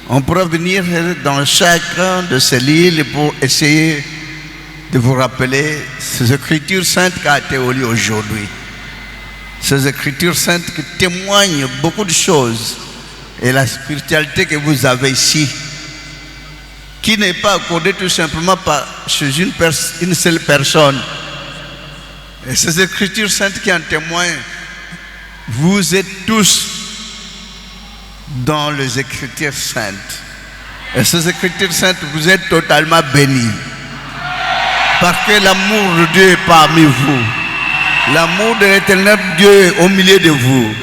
On pourra venir dans chacun de ces livres pour essayer de vous rappeler ces écritures saintes qui ont été lues aujourd'hui. Ces écritures saintes qui témoignent beaucoup de choses et la spiritualité que vous avez ici, qui n'est pas accordée tout simplement chez une seule personne. Et ces écritures saintes qui en témoignent, vous êtes tous dans les écritures saintes. Et ces écritures saintes, vous êtes totalement bénis. Parce que l'amour de Dieu est parmi vous. L'amour de l'éternel Dieu est au milieu de vous.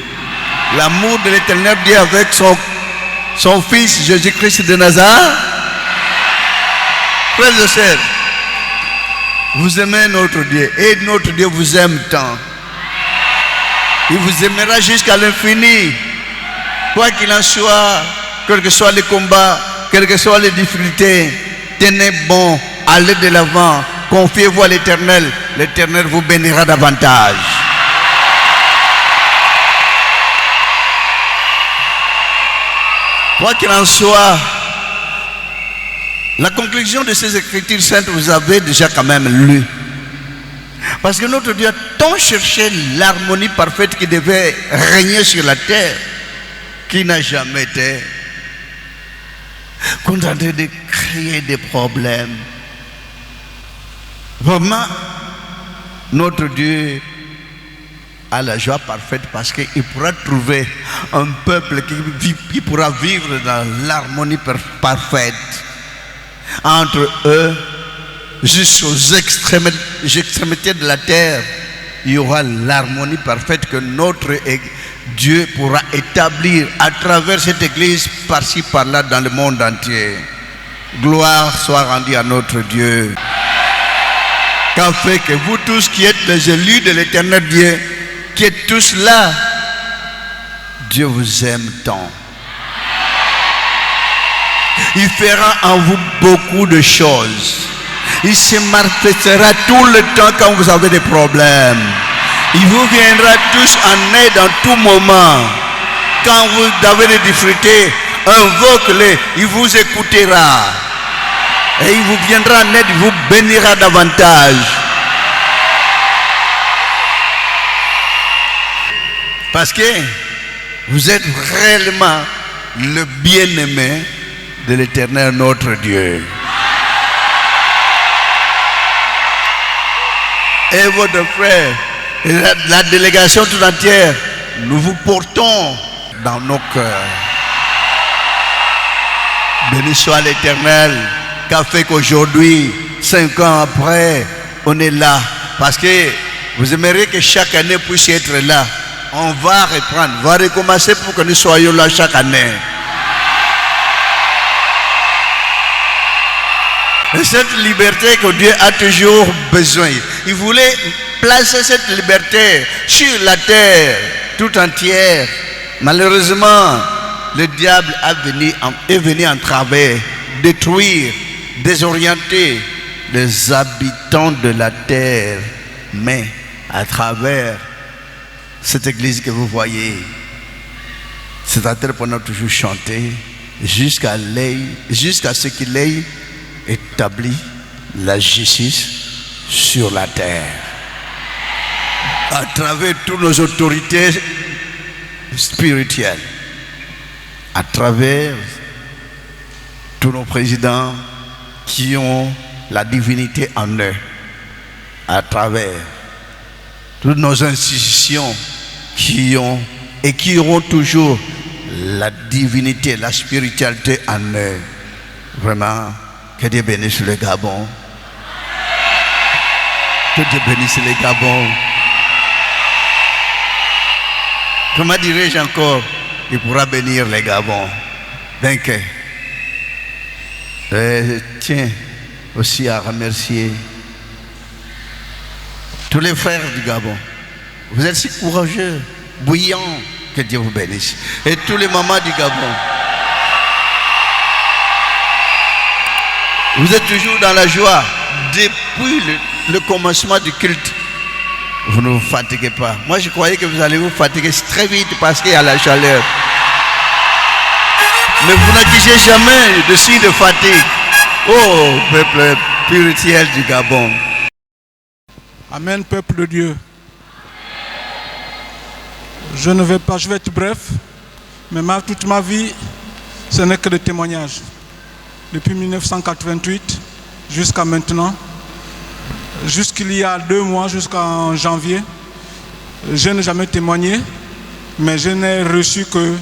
L'amour de l'éternel Dieu avec son Fils Jésus-Christ de Nazareth. Frères et sœurs, vous aimez notre Dieu et notre Dieu vous aime tant. Il vous aimera jusqu'à l'infini. Quoi qu'il en soit, quels que soient les combats, quelles que soient les difficultés, tenez bon, allez de l'avant, confiez-vous à l'Éternel. L'Éternel vous bénira davantage. Quoi qu'il en soit, la conclusion de ces écritures saintes, vous avez déjà quand même lu. Parce que notre Dieu a tant cherché l'harmonie parfaite qui devait régner sur la terre, qui n'a jamais été contenté de créer des problèmes. Vraiment, notre Dieu a la joie parfaite parce qu'il pourra trouver un peuple qui pourra vivre dans l'harmonie parfaite entre eux jusqu'aux extrémités de la terre. Il y aura l'harmonie parfaite que notre Dieu pourra établir à travers cette église par-ci par-là dans le monde entier. Gloire soit rendue à notre Dieu. Qu'en fait que vous tous qui êtes les élus de l'éternel Dieu, qui êtes tous là, Dieu vous aime tant. Il fera en vous beaucoup de choses. Il se manifestera tout le temps quand vous avez des problèmes. Il vous viendra tous en aide en tout moment. Quand vous avez des difficultés, invoquez-le, il vous écoutera. Et il vous viendra en aide, il vous bénira davantage. Parce que vous êtes réellement le bien-aimé de l'Éternel notre Dieu. Et votre frère, et la délégation tout entière, nous vous portons dans nos cœurs. Béni soit l'Éternel, qu'a fait qu'aujourd'hui, 5 ans après, on est là. Parce que vous aimeriez que chaque année puisse être là. On va reprendre, on va recommencer pour que nous soyons là chaque année. Et cette liberté que Dieu a toujours besoin, il voulait placer cette liberté sur la terre tout entière. Malheureusement, le diable est venu en travers, détruire, désorienter les habitants de la terre. Mais à travers cette église que vous voyez, c'est-à-dire qu'on a toujours chanté jusqu'à ce qu'il ait établi la justice sur la terre. À travers toutes nos autorités spirituelles, à travers tous nos présidents qui ont la divinité en eux, à travers toutes nos institutions qui ont et qui auront toujours la divinité, la spiritualité en eux. Vraiment, que Dieu bénisse le Gabon. Que Dieu bénisse le Gabon. Comment dirais-je encore? Il pourra bénir les Gabon. Donc, tiens aussi à remercier tous les frères du Gabon. Vous êtes si courageux, bouillants, que Dieu vous bénisse. Et tous les mamans du Gabon. Vous êtes toujours dans la joie depuis le commencement du culte. Vous ne vous fatiguez pas. Moi, je croyais que vous allez vous fatiguer très vite parce qu'il y a la chaleur. Mais vous n'accusez jamais de signes de fatigue. Oh, peuple spirituel du Gabon. Amen, peuple de Dieu. Je vais être bref, mais toute ma vie, ce n'est que des témoignages. Depuis 1988 jusqu'à maintenant, jusqu'il y a 2 mois, jusqu'en janvier, je n'ai jamais témoigné, mais je n'ai reçu que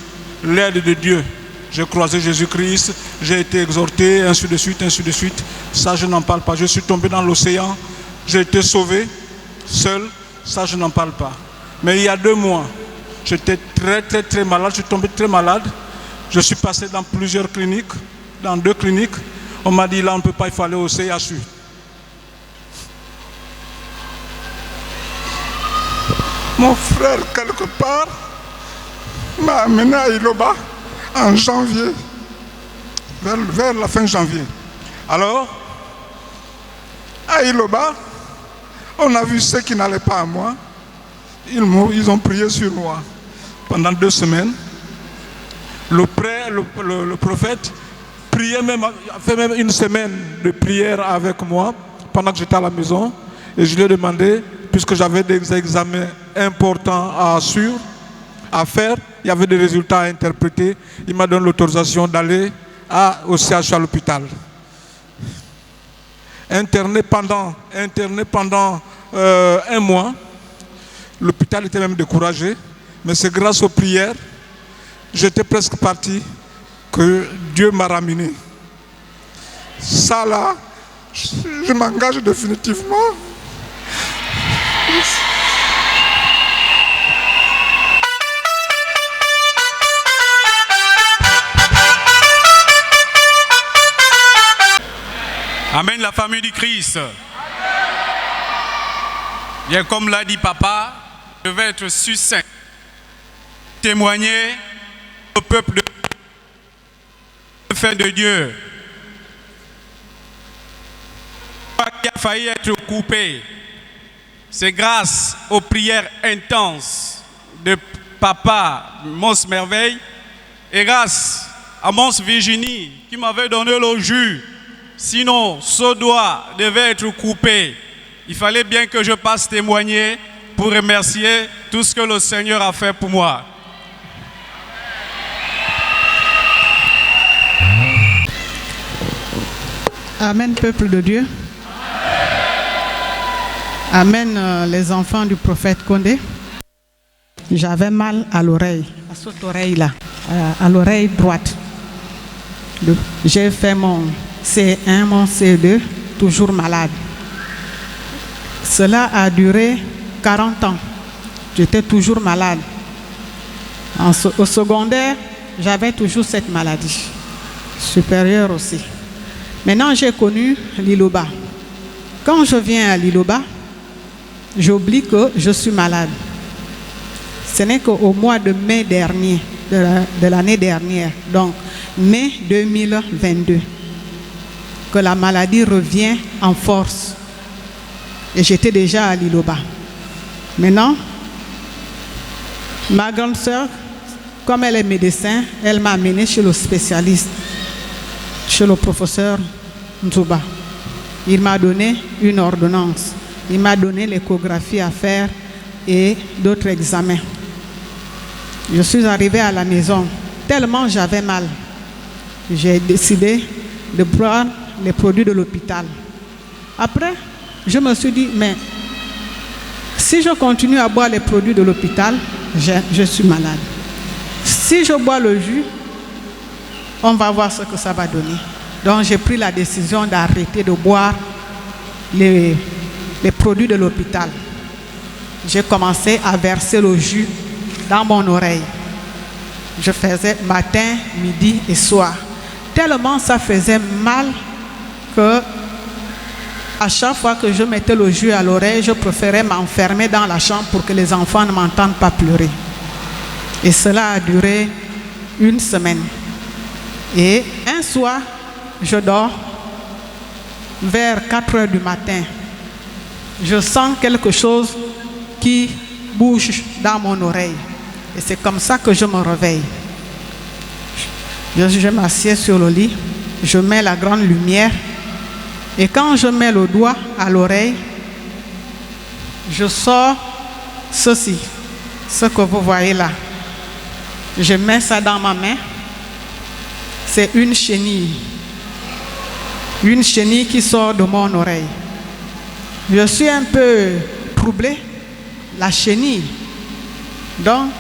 l'aide de Dieu. J'ai croisé Jésus-Christ, j'ai été exhorté, ainsi de suite, ainsi de suite. Ça, je n'en parle pas. Je suis tombé dans l'océan, j'ai été sauvé, seul, ça, je n'en parle pas. Mais il y a 2 mois, j'étais très malade, je suis tombé très malade. Je suis passé dans plusieurs cliniques, dans 2 cliniques. On m'a dit, là, on ne peut pas, il faut aller au CHU. Mon frère, quelque part, m'a amené à Iloba en janvier, vers la fin janvier. Alors, à Iloba, on a vu ceux qui n'allaient pas à moi. Ils ont prié sur moi pendant 2 semaines. Le prophète priait même, a fait même 1 semaine de prière avec moi pendant que j'étais à la maison. Et je lui ai demandé, puisque j'avais des examens importants à faire, il y avait des résultats à interpréter. Il m'a donné l'autorisation d'aller au CHU à l'hôpital. Interné pendant 1 mois. L'hôpital était même découragé, mais c'est grâce aux prières, j'étais presque parti, que Dieu m'a ramené. Ça là, je m'engage définitivement. Amen, la famille du Christ. Bien comme l'a dit papa, je vais être succinct. Témoigner au peuple de Dieu. Qui a failli être coupé. C'est grâce aux prières intenses de papa Mons Merveille et grâce à Mons Virginie qui m'avait donné le jus. Sinon, ce doigt devait être coupé. Il fallait bien que je passe témoigner pour remercier tout ce que le Seigneur a fait pour moi. Amen, peuple de Dieu. Amen, les enfants du prophète Condé. J'avais mal à l'oreille, à cette oreille-là, à l'oreille droite. J'ai fait mon C1, mon C2, toujours malade. Cela a duré 40 ans. J'étais toujours malade. Au secondaire, j'avais toujours cette maladie. Supérieure aussi. Maintenant, j'ai connu l'Iloba. Quand je viens à l'Iloba, j'oublie que je suis malade. Ce n'est qu'au mois de mai dernier, de l'année dernière, donc mai 2022, que la maladie revient en force. Et j'étais déjà à l'Iloba. Maintenant, ma grande sœur, comme elle est médecin, elle m'a amené chez le spécialiste, chez le professeur Nzouba. Il m'a donné une ordonnance. Il m'a donné l'échographie à faire et d'autres examens. Je suis arrivée à la maison. Tellement j'avais mal, j'ai décidé de prendre les produits de l'hôpital. Après, je me suis dit, mais si je continue à boire les produits de l'hôpital, je suis malade. Si je bois le jus, on va voir ce que ça va donner. Donc j'ai pris la décision d'arrêter de boire les produits de l'hôpital. J'ai commencé à verser le jus dans mon oreille. Je faisais matin, midi et soir. Tellement ça faisait mal que à chaque fois que je mettais le jus à l'oreille, je préférais m'enfermer dans la chambre pour que les enfants ne m'entendent pas pleurer. Et cela a duré 1 semaine. Et un soir, je dors vers 4 heures du matin. Je sens quelque chose qui bouge dans mon oreille. Et c'est comme ça que je me réveille. Je m'assieds sur le lit, je mets la grande lumière et quand je mets le doigt à l'oreille, je sors ceci, ce que vous voyez là. Je mets ça dans ma main. C'est une chenille qui sort de mon oreille. Je suis un peu troublée, la chenille. Donc,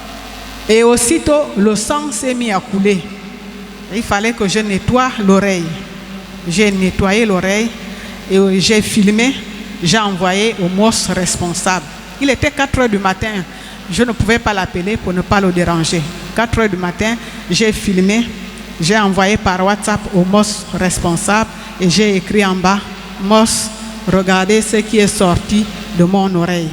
et aussitôt, le sang s'est mis à couler. Il fallait que je nettoie l'oreille. J'ai nettoyé l'oreille et j'ai filmé, j'ai envoyé au MOS responsable. Il était 4 heures du matin. Je ne pouvais pas l'appeler pour ne pas le déranger. 4 heures du matin, j'ai filmé, j'ai envoyé par WhatsApp au MOS responsable et j'ai écrit en bas, MOS, regardez ce qui est sorti de mon oreille.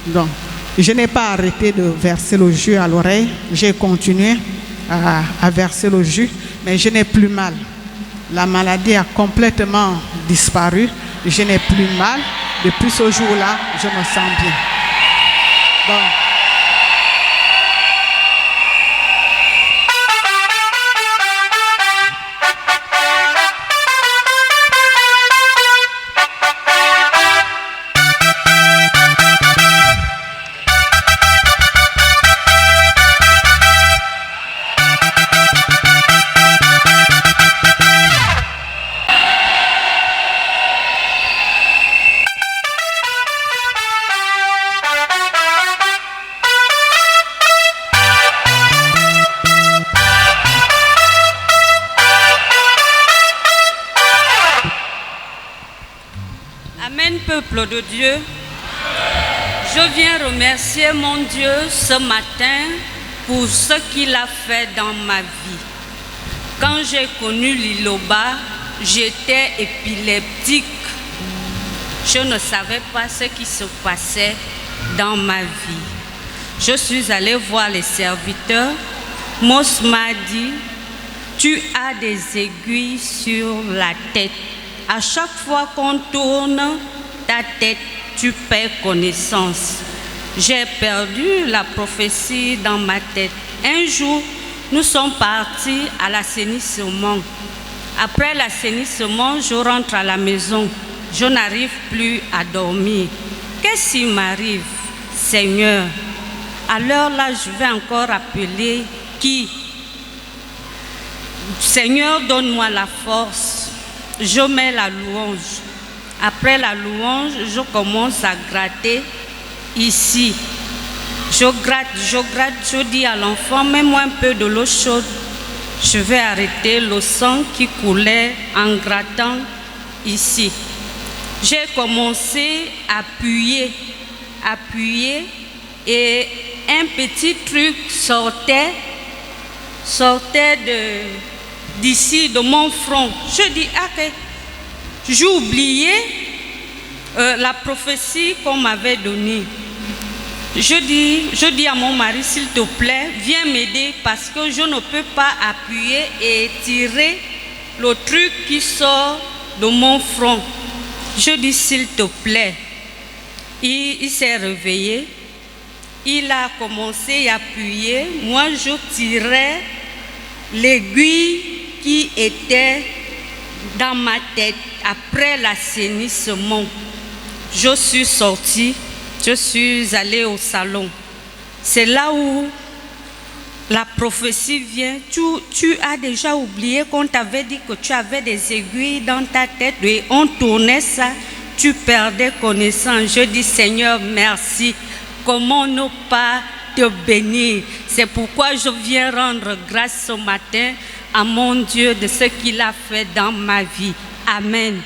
Donc, je n'ai pas arrêté de verser le jus à l'oreille, j'ai continué à verser le jus, mais je n'ai plus mal. La maladie a complètement disparu, je n'ai plus mal. Depuis ce jour-là, je me sens bien. Bon. Amen, peuple de Dieu. Je viens remercier mon Dieu ce matin pour ce qu'il a fait dans ma vie. Quand j'ai connu l'Iloba, j'étais épileptique. Je ne savais pas ce qui se passait dans ma vie. Je suis allée voir les serviteurs. Mos m'a dit, tu as des aiguilles sur la tête. À chaque fois qu'on tourne ta tête, tu perds connaissance. J'ai perdu la prophétie dans ma tête. Un jour, nous sommes partis à l'assainissement. Après l'assainissement, je rentre à la maison. Je n'arrive plus à dormir. Qu'est-ce qui m'arrive, Seigneur? Alors là, je vais encore appeler qui? Seigneur, donne-moi la force. Je mets la louange. Après la louange, je commence à gratter ici. Je gratte, je dis à l'enfant, mets-moi un peu de l'eau chaude. Je vais arrêter le sang qui coulait en grattant ici. J'ai commencé à appuyer et un petit truc sortait d'ici, de mon front. Je dis, ok, j'ai oublié la prophétie qu'on m'avait donnée. Je dis à mon mari, s'il te plaît, viens m'aider parce que je ne peux pas appuyer et tirer le truc qui sort de mon front. Je dis, s'il te plaît. Il s'est réveillé. Il a commencé à appuyer. Moi, je tirais l'aiguille qui était dans ma tête après l'assainissement. Je suis sortie, je suis allée au salon. C'est là où la prophétie vient. Tu as déjà oublié qu'on t'avait dit que tu avais des aiguilles dans ta tête et on tournait ça, tu perdais connaissance. Je dis, Seigneur, merci. Comment ne pas te bénir? C'est pourquoi je viens rendre grâce ce matin à mon Dieu de ce qu'il a fait dans ma vie. Amen.